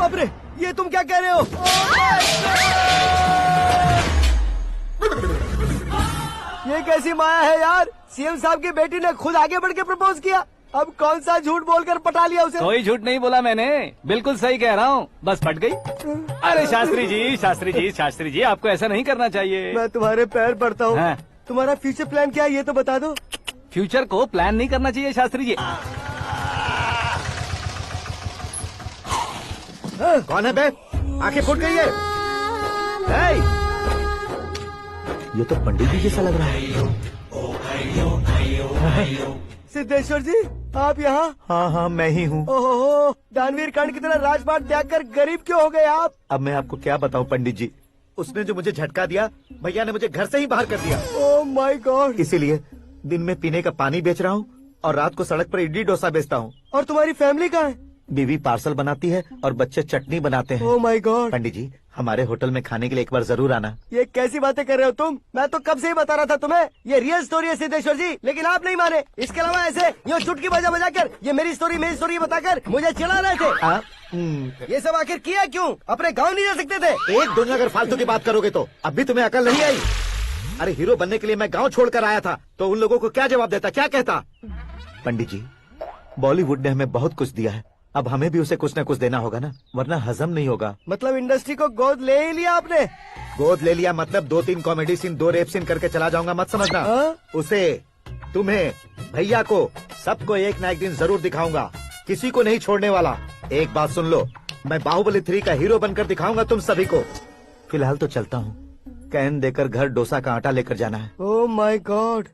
बाप रे, ये तुम क्या कह रहे हो? ये कैसी माया है यार? सीएम साहब की बेटी ने खुद आगे बढ़ के प्रपोज किया, अब कौन सा झूठ बोलकर पटा लिया उसे? कोई झूठ नहीं बोला मैंने, बिल्कुल सही कह रहा हूँ, बस पट गई। अरे शास्त्री जी, शास्त्री जी, शास्त्री जी, आपको ऐसा नहीं करना चाहिए। मैं तुम्हारे पैर पड़ता हूँ। हाँ। तुम्हारा फ्यूचर प्लान क्या है ये तो बता दो। फ्यूचर को प्लान नहीं करना चाहिए शास्त्री जी। कौन है बे? आंखें फूट गई है। ये तो पंडित जी जैसा लग रहा है। सिद्धेश्वर जी, आप यहाँ? हाँ हाँ, मैं ही हूँ। ओहो, दानवीर कांड की तरह राजपाट त्याग कर गरीब क्यों हो गए आप? अब मैं आपको क्या बताऊँ पंडित जी, उसने जो मुझे झटका दिया, भैया ने मुझे घर से ही बाहर कर दिया। Oh my God. इसीलिए दिन में पीने का पानी बेच रहा हूँ और रात को सड़क पर इडली डोसा बेचता हूँ। और तुम्हारी फैमिली कहाँ है? बीवी पार्सल बनाती है और बच्चे चटनी बनाते हैं। Oh my God. पंडित जी, हमारे होटल में खाने के लिए एक बार जरूर आना। ये कैसी बातें कर रहे हो तुम? मैं तो कब से ही बता रहा था तुम्हें, ये रियल स्टोरी है सिद्धेश्वर जी, लेकिन आप नहीं माने। इसके अलावा ऐसे यूँ चुटकी बजा कर ये मेरी स्टोरी बताकर मुझे चिढ़ा रहे थे। ये सब आखिर किया क्यों? अपने गाँव नहीं जा सकते थे? एक दिन अगर फालतू की बात करोगे तो अब भी तुम्हें अकल नहीं आई? अरे हीरो बनने के लिए मैं गाँव छोड़कर आया था, तो उन लोगों को क्या जवाब देता, क्या कहता? पंडित जी, बॉलीवुड ने हमें बहुत कुछ दिया है, अब हमें भी उसे कुछ न कुछ देना होगा ना, वरना हजम नहीं होगा। मतलब इंडस्ट्री को गोद ले ही लिया आपने? गोद ले लिया मतलब 2-3 कॉमेडी सीन, 2 रेप सीन करके चला जाऊंगा मत समझना। उसे, तुम्हें, भैया को, सबको एक ना एक दिन जरूर दिखाऊंगा, किसी को नहीं छोड़ने वाला। एक बात सुन लो, मैं बाहुबली 3 का हीरो बनकर दिखाऊंगा तुम सभी को। फिलहाल तो चलता हूँ, कैन देकर घर डोसा का आटा लेकर जाना है। Oh my God.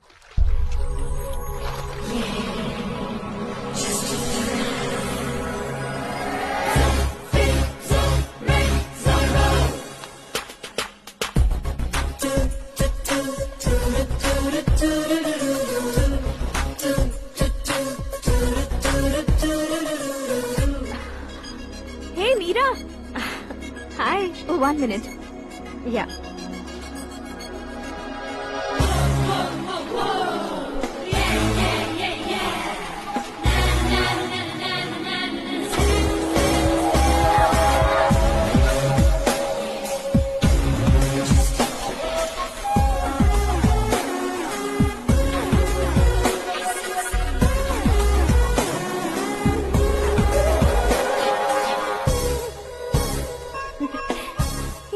Hey Meera. Hi. Oh, 1 minute. Yeah.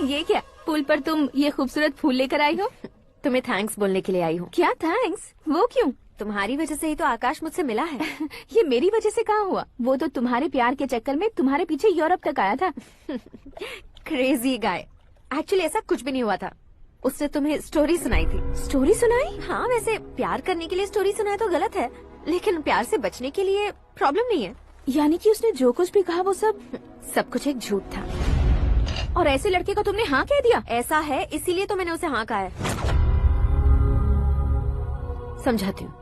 ये क्या, पुल पर तुम ये खूबसूरत फूल लेकर आई हो? तुम्हें थैंक्स बोलने के लिए आई हूँ। क्या थैंक्स? वो क्यों? तुम्हारी वजह से ही तो आकाश मुझसे मिला है। ये मेरी वजह से कहाँ हुआ? वो तो तुम्हारे प्यार के चक्कर में तुम्हारे पीछे यूरोप तक आया था। Crazy guy. एक्चुअली ऐसा कुछ भी नहीं हुआ था, उसने तुम्हें स्टोरी सुनाई थी। स्टोरी सुनाई? हाँ, वैसे प्यार करने के लिए स्टोरी सुनाए तो गलत है, लेकिन प्यार से बचने के लिए प्रॉब्लम नहीं है। यानी कि उसने जो कुछ भी कहा वो सब कुछ एक झूठ था। और ऐसे लड़के को तुमने हाँ कह दिया? ऐसा है, इसीलिए तो मैंने उसे हाँ कहा है। समझाती हूँ।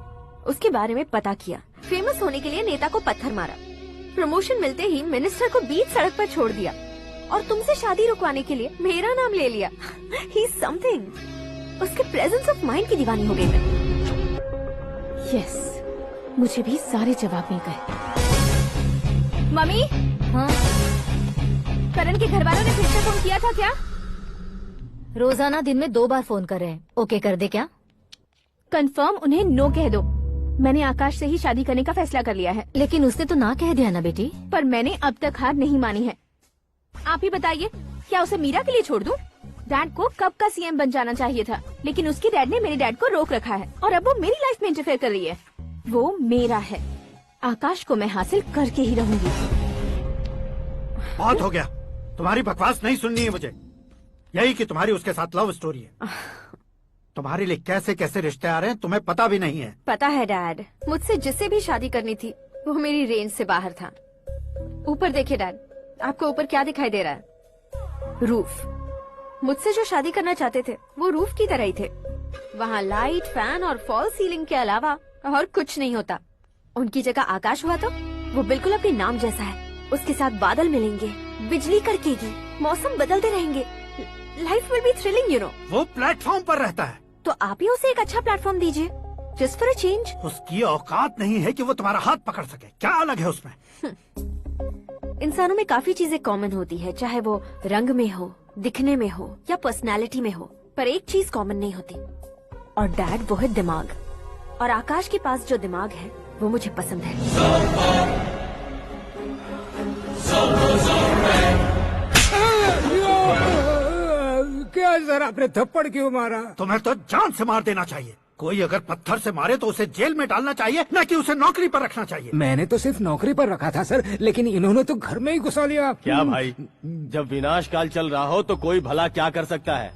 उसके बारे में पता किया, फेमस होने के लिए नेता को पत्थर मारा, प्रमोशन मिलते ही मिनिस्टर को बीच सड़क पर छोड़ दिया, और तुमसे शादी रुकवाने के लिए मेरा नाम ले लिया। ही समथिंग। उसके प्रेजेंस ऑफ माइंड की दीवानी हो गई मैं। यस, मुझे भी सारे जवाब मिल गए। मम्मी। हाँ? करण के घर वालों ने फिर से फोन किया था क्या? रोजाना दिन में 2 बार फोन कर रहे हैं। ओके कर दे क्या? कंफर्म उन्हें नो कह दो। मैंने आकाश से ही शादी करने का फैसला कर लिया है। लेकिन उसने तो ना कह दिया ना बेटी। पर मैंने अब तक हार नहीं मानी है। आप ही बताइए, क्या उसे मीरा के लिए छोड़ दूं? डैड को कब का सीएम बन जाना चाहिए था, लेकिन उसके डैड ने मेरे डैड को रोक रखा है, और अब वो मेरी लाइफ में इंटरफेयर कर रही है। वो मेरा है, आकाश को मैं हासिल करके ही रहूंगी। बहुत हो गया, तुम्हारी बकवास नहीं सुननी है मुझे। यही कि तुम्हारी उसके साथ लव स्टोरी है। तुम्हारे लिए कैसे कैसे रिश्ते आ रहे हैं तुम्हें पता भी नहीं है। पता है डैड, मुझसे जिससे भी शादी करनी थी वो मेरी रेंज से बाहर था। ऊपर देखिए डैड, आपको ऊपर क्या दिखाई दे रहा है? रूफ। मुझसे जो शादी करना चाहते थे वो रूफ की तरह ही थे। वहाँ लाइट, फैन और फॉल सीलिंग के अलावा और कुछ नहीं होता। उनकी जगह आकाश हुआ तो वो बिल्कुल अपने नाम जैसा है। उसके साथ बादल मिलेंगे, बिजली कड़केगी, मौसम बदलते रहेंगे, life will be thrilling you know. वो प्लेटफॉर्म पर रहता है तो आप ही उसे एक अच्छा प्लेटफॉर्म दीजिए, जस्ट फॉर अ चेंज। उसकी औकात नहीं है कि वो तुम्हारा हाथ पकड़ सके। क्या अलग है उसमें? इंसानों में काफी चीजें कॉमन होती है, चाहे वो रंग में हो, दिखने में हो या पर्सनालिटी में हो, पर एक चीज कॉमन नहीं होती, और डैड वो है दिमाग। और आकाश के पास जो दिमाग है वो मुझे पसंद है। क्या सर, आपने थप्पड़ क्यों मारा? तुम्हें तो जान से मार देना चाहिए। कोई अगर पत्थर से मारे तो उसे जेल में डालना चाहिए, न कि उसे नौकरी पर रखना चाहिए। मैंने तो सिर्फ नौकरी पर रखा था सर, लेकिन इन्होंने तो घर में ही घुसा लिया। क्या भाई, जब विनाश काल चल रहा हो तो कोई भला क्या कर सकता है।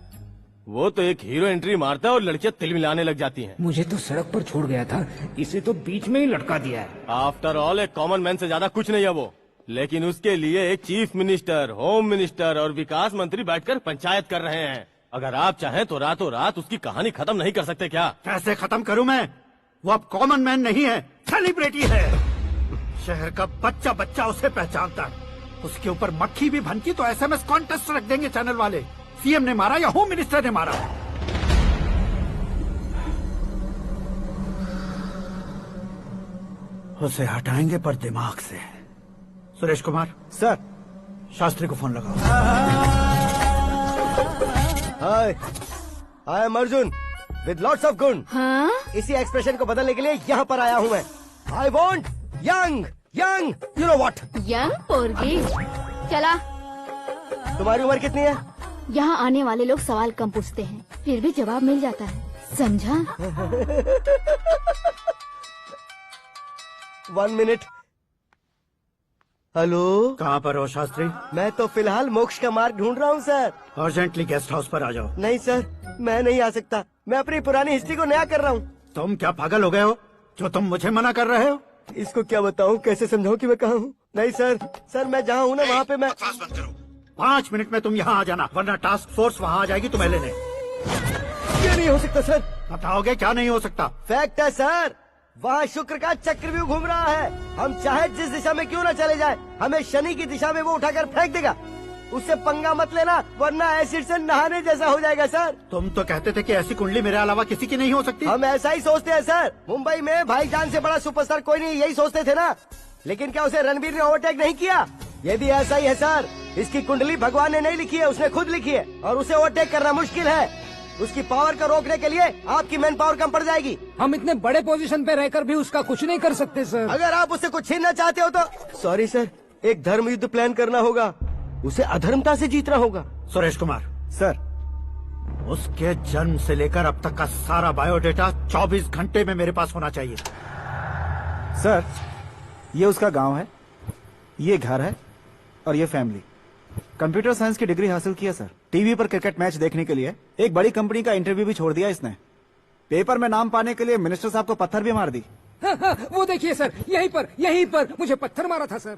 वो तो एक हीरो एंट्री मारता है और लड़कियां तिल मिलाने लग जाती हैं। मुझे तो सड़क पर छोड़ गया था, इसे तो बीच में ही लटका दिया है। आफ्टर ऑल एक कॉमन मैन से ज्यादा कुछ नहीं है वो, लेकिन उसके लिए एक चीफ मिनिस्टर, होम मिनिस्टर और विकास मंत्री बैठकर पंचायत कर रहे हैं। अगर आप चाहें तो रातों रात उसकी कहानी खत्म नहीं कर सकते क्या? कैसे खत्म करूं मैं? वो अब कॉमन मैन नहीं है, सेलिब्रिटी है। शहर का बच्चा बच्चा उसे पहचानता है। उसके ऊपर मक्खी भी भनकी तो SMS कॉन्टेस्ट रख देंगे चैनल वाले। सीएम ने मारा या होम मिनिस्टर ने मारा। उसे हटाएंगे पर दिमाग से। सुरेश कुमार सर। शास्त्री को फोन लगाओ। Hi, I am Arjun with lots of गुण। हाँ? इसी एक्सप्रेशन को बदलने के लिए यहाँ पर आया हूँ मैं। I want young young, you know what. Young पोरगी। चला, तुम्हारी उम्र कितनी है? यहाँ आने वाले लोग सवाल कम पूछते हैं, फिर भी जवाब मिल जाता है, समझा? 1 मिनट। हेलो, कहाँ पर हो शास्त्री? मैं तो फिलहाल मोक्ष का मार्ग ढूंढ रहा हूँ सर। अर्जेंटली गेस्ट हाउस पर आ जाओ। नहीं सर, मैं नहीं आ सकता। मैं अपनी पुरानी हिस्ट्री को नया कर रहा हूँ। तुम क्या पागल हो गए हो जो तुम मुझे मना कर रहे हो? इसको क्या बताऊँ, कैसे समझाऊँ कि मैं कहाँ हूँ? नहीं सर, सर मैं जहाँ हूँ ना वहाँ पे मैं। बकवास बंद करो। 5 मिनट में तुम यहाँ आ जाना, वरना टास्क फोर्स वहाँ आ जाएगी तुम्हें लेने। ये नहीं हो सकता सर। बताओगे क्या नहीं हो सकता? फैक्ट है सर, वहाँ शुक्र का चक्रव्यूह घूम रहा है। हम चाहे जिस दिशा में क्यों न चले जाए, हमें शनि की दिशा में वो उठाकर फेंक देगा। उससे पंगा मत लेना, वरना एसिड से नहाने जैसा हो जाएगा सर। तुम तो कहते थे कि ऐसी कुंडली मेरे अलावा किसी की नहीं हो सकती। हम ऐसा ही सोचते हैं सर। मुंबई में भाईजान से बड़ा सुपरस्टार कोई नहीं, यही सोचते थे ना। लेकिन क्या उसे रणबीर ने ओवरटेक नहीं किया? ये भी ऐसा ही है सर। इसकी कुंडली भगवान ने नहीं लिखी है, उसने खुद लिखी है, और उसे ओवरटेक करना मुश्किल है। उसकी पावर को रोकने के लिए आपकी मैन पावर कम पड़ जाएगी। हम इतने बड़े पोजीशन पे रहकर भी उसका कुछ नहीं कर सकते सर। अगर आप उससे कुछ छीनना चाहते हो तो सॉरी सर, एक धर्म युद्ध प्लान करना होगा। उसे अधर्मता से जीतना होगा। सुरेश कुमार सर, उसके जन्म से लेकर अब तक का सारा बायोडेटा 24 घंटे में मेरे पास होना चाहिए। सर, ये उसका गांव है, ये घर है और ये फैमिली। कंप्यूटर साइंस की डिग्री हासिल किया सर। टीवी पर क्रिकेट मैच देखने के लिए एक बड़ी कंपनी का इंटरव्यू भी छोड़ दिया इसने। पेपर में नाम पाने के लिए मिनिस्टर साहब को पत्थर भी मार दी। हाँ, वो देखिए सर, यहीं पर मुझे पत्थर मारा था सर।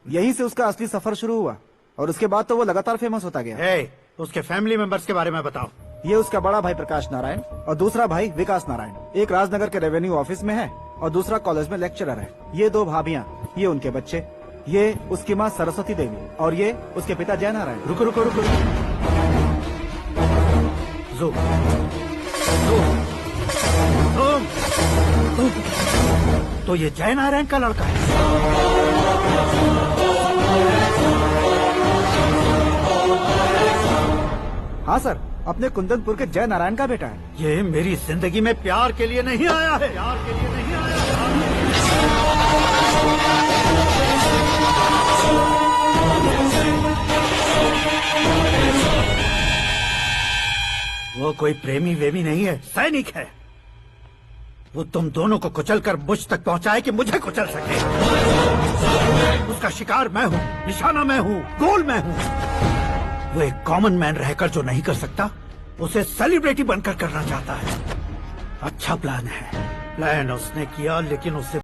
यहीं से उसका असली सफर शुरू हुआ और उसके बाद तो वो लगातार फेमस होता गया। उसके फैमिली मेंबर्स के बारे में बताओ। ये उसका बड़ा भाई प्रकाश नारायण और दूसरा भाई विकास नारायण। एक राजनगर के रेवेन्यू ऑफिस में है और दूसरा कॉलेज में लेक्चरर है। ये 2 भाभियां, ये उनके बच्चे, ये उसकी माँ सरस्वती देवी और ये उसके पिता जय नारायण। रुको रुको रुको, ज़ूम। तो ये जय नारायण का लड़का है। हाँ सर, अपने कुंदनपुर के जय नारायण का बेटा है। ये मेरी जिंदगी में प्यार के लिए नहीं आया है। प्यार के लिए नहीं आया है। वो कोई प्रेमी वेमी नहीं है, सैनिक है। वो तुम दोनों को कुचलकर मुझ तक पहुंचाए कि मुझे कुचल सके। उसका शिकार मैं हूँ, निशाना मैं हूँ, गोल मैं हूँ। वो एक कॉमन मैन रहकर जो नहीं कर सकता, उसे सेलिब्रिटी बनकर करना चाहता है। अच्छा प्लान है। प्लान उसने किया, लेकिन उससे